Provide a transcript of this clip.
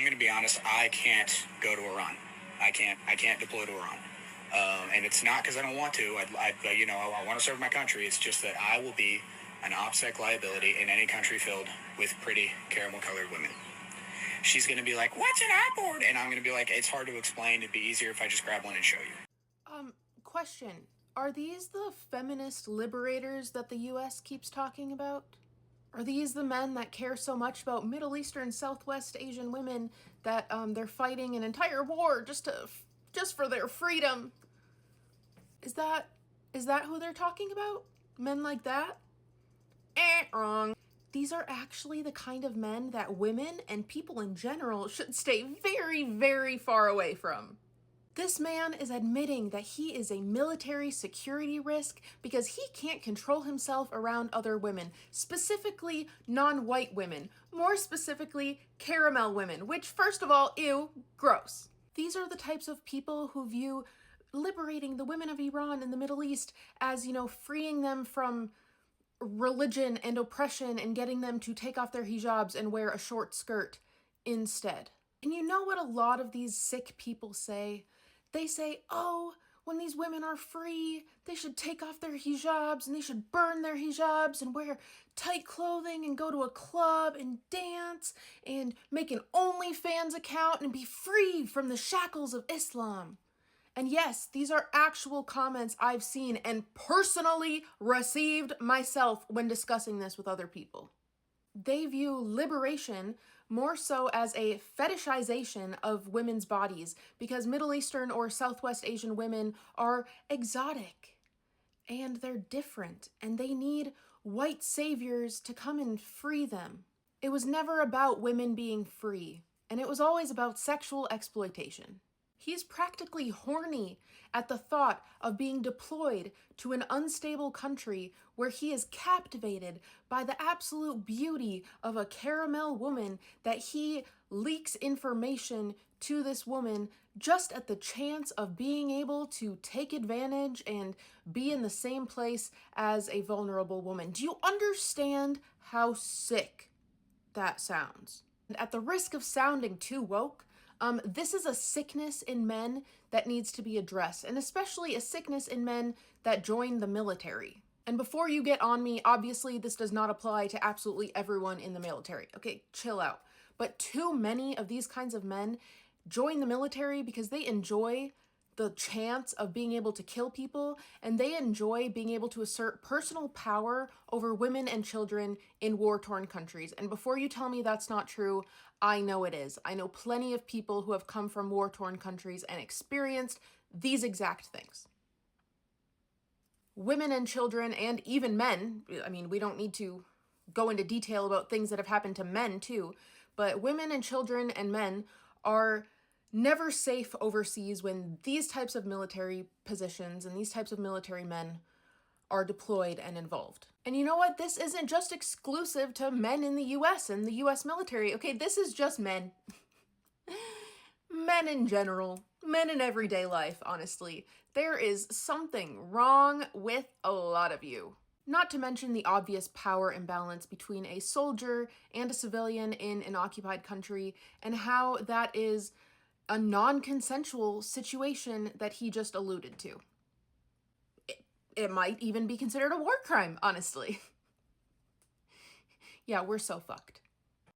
I'm going to be honest. I can't go to Iran. I can't deploy to Iran. And it's not because I don't want to. I want to serve my country. It's just that I will be an OPSEC liability in any country filled with pretty caramel-colored women. She's going to be like, "What's an outboard?" And I'm going to be like, "It's hard to explain. It'd be easier if I just grab one and show you." Question. Are these the feminist liberators that the US keeps talking about? Are these the men that care so much about Middle Eastern, Southwest Asian women that they're fighting an entire war just for their freedom? Is that who they're talking about? Men like that? Wrong. These are actually the kind of men that women and people in general should stay very, very far away from. This man is admitting that he is a military security risk because he can't control himself around other women, specifically non-white women, more specifically caramel women, which, first of all, ew, gross. These are the types of people who view liberating the women of Iran and the Middle East as, freeing them from religion and oppression and getting them to take off their hijabs and wear a short skirt instead. And you know what a lot of these sick people say? They say, oh, when these women are free, they should take off their hijabs and they should burn their hijabs and wear tight clothing and go to a club and dance and make an OnlyFans account and be free from the shackles of Islam. And yes, these are actual comments I've seen and personally received myself when discussing this with other people. They view liberation more so as a fetishization of women's bodies because Middle Eastern or Southwest Asian women are exotic and they're different and they need white saviors to come and free them. It was never about women being free, and it was always about sexual exploitation. He's practically horny at the thought of being deployed to an unstable country where he is captivated by the absolute beauty of a caramel woman that he leaks information to this woman just at the chance of being able to take advantage and be in the same place as a vulnerable woman. Do you understand how sick that sounds? And at the risk of sounding too woke, this is a sickness in men that needs to be addressed, and especially a sickness in men that join the military. And before you get on me, obviously this does not apply to absolutely everyone in the military. Okay, chill out. But too many of these kinds of men join the military because they enjoy the chance of being able to kill people, and they enjoy being able to assert personal power over women and children in war-torn countries. And before you tell me that's not true, I know it is. I know plenty of people who have come from war-torn countries and experienced these exact things. Women and children, and even men, I mean, we don't need to go into detail about things that have happened to men too, but women and children and men are never safe overseas when these types of military positions and these types of military men are deployed and involved. And you know what? This isn't just exclusive to men in the US and the US military. Okay, this is just men. Men in general. Men in everyday life, honestly. There is something wrong with a lot of you. Not to mention the obvious power imbalance between a soldier and a civilian in an occupied country, and how that is a non-consensual situation that he just alluded to. It might even be considered a war crime, honestly. Yeah, we're so fucked.